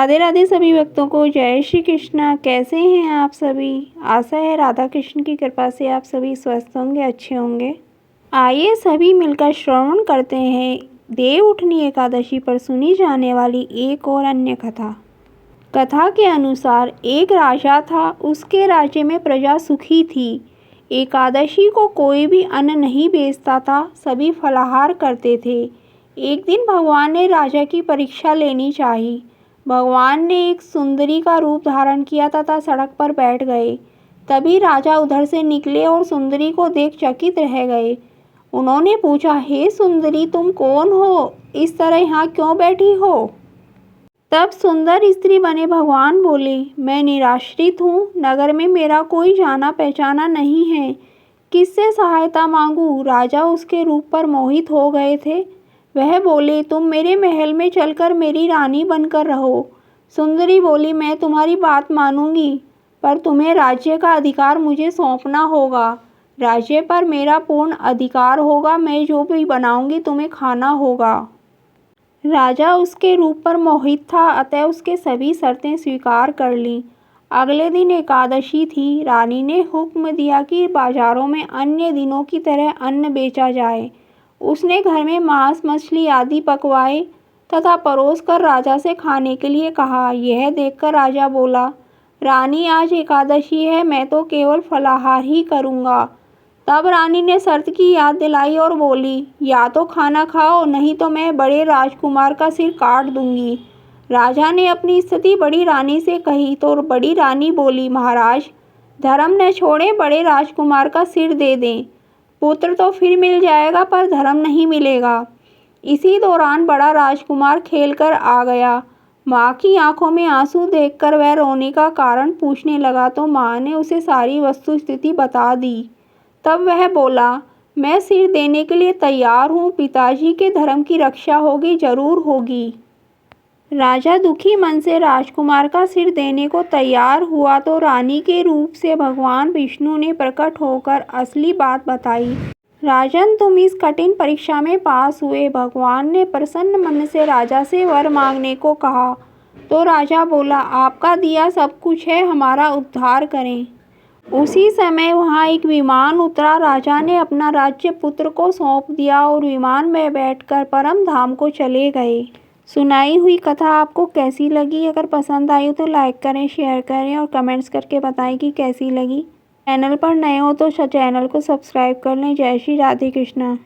राधे राधे सभी भक्तों को जय श्री कृष्णा। कैसे हैं आप सभी? आशा है राधा कृष्ण की कृपा से आप सभी स्वस्थ होंगे, अच्छे होंगे। आइए सभी मिलकर श्रवण करते हैं देव उठनी एकादशी पर सुनी जाने वाली एक और अन्य कथा। कथा के अनुसार एक राजा था, उसके राज्य में प्रजा सुखी थी। एकादशी को कोई भी अन्न नहीं बेचता था, सभी फलाहार करते थे। एक दिन भगवान ने राजा की परीक्षा लेनी चाहिए। भगवान ने एक सुंदरी का रूप धारण किया तथा सड़क पर बैठ गए। तभी राजा उधर से निकले और सुंदरी को देख चकित रह गए। उन्होंने पूछा, हे सुंदरी, तुम कौन हो? इस तरह यहाँ क्यों बैठी हो? तब सुंदर स्त्री बने भगवान बोले, मैं निराश्रित हूँ, नगर में मेरा कोई जाना पहचाना नहीं है, किससे सहायता मांगू? राजा उसके रूप पर मोहित हो गए थे। वह बोले, तुम मेरे महल में चलकर मेरी रानी बनकर रहो। सुंदरी बोली, मैं तुम्हारी बात मानूंगी, पर तुम्हें राज्य का अधिकार मुझे सौंपना होगा। राज्य पर मेरा पूर्ण अधिकार होगा, मैं जो भी बनाऊंगी तुम्हें खाना होगा। राजा उसके रूप पर मोहित था, अतः उसके सभी शर्तें स्वीकार कर लीं। अगले दिन एकादशी थी। रानी ने हुक्म दिया कि बाजारों में अन्य दिनों की तरह अन्न बेचा जाए। उसने घर में मांस मछली आदि पकवाए तथा परोस कर राजा से खाने के लिए कहा। यह देखकर राजा बोला, रानी, आज एकादशी है, मैं तो केवल फलाहार ही करूँगा। तब रानी ने शर्त की याद दिलाई और बोली, या तो खाना खाओ, नहीं तो मैं बड़े राजकुमार का सिर काट दूंगी। राजा ने अपनी स्थिति बड़ी रानी से कही तो बड़ी रानी बोली, महाराज, धर्म न छोड़े, बड़े राजकुमार का सिर दे दें। पुत्र तो फिर मिल जाएगा, पर धर्म नहीं मिलेगा। इसी दौरान बड़ा राजकुमार खेलकर आ गया। माँ की आंखों में आंसू देखकर वह रोने का कारण पूछने लगा तो माँ ने उसे सारी वस्तु स्थिति बता दी। तब वह बोला, मैं सिर देने के लिए तैयार हूँ, पिताजी के धर्म की रक्षा होगी, जरूर होगी। राजा दुखी मन से राजकुमार का सिर देने को तैयार हुआ तो रानी के रूप से भगवान विष्णु ने प्रकट होकर असली बात बताई। राजन, तुम इस कठिन परीक्षा में पास हुए। भगवान ने प्रसन्न मन से राजा से वर मांगने को कहा तो राजा बोला, आपका दिया सब कुछ है, हमारा उद्धार करें। उसी समय वहां एक विमान उतरा। राजा ने अपना राज्य पुत्र को सौंप दिया और विमान में बैठकर परम धाम को चले गए। सुनाई हुई कथा आपको कैसी लगी? अगर पसंद आई हो तो लाइक करें, शेयर करें और कमेंट्स करके बताएं कि कैसी लगी। चैनल पर नए हो तो चैनल को सब्सक्राइब कर लें। जय श्री राधे कृष्णा।